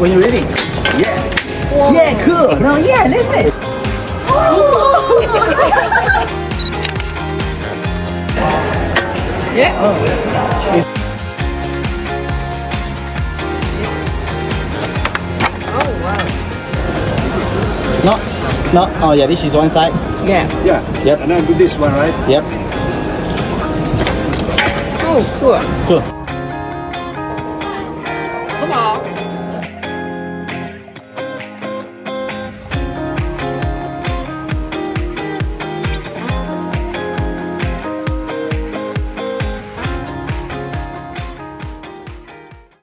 when you're ready. Yeah. Yeah, cool. No, yeah, that's it. Yeah. No, no. Oh yeah, this is one side. Yeah. Yeah. Yep. And then do this one, right? Yep. Oh, cool. Cool.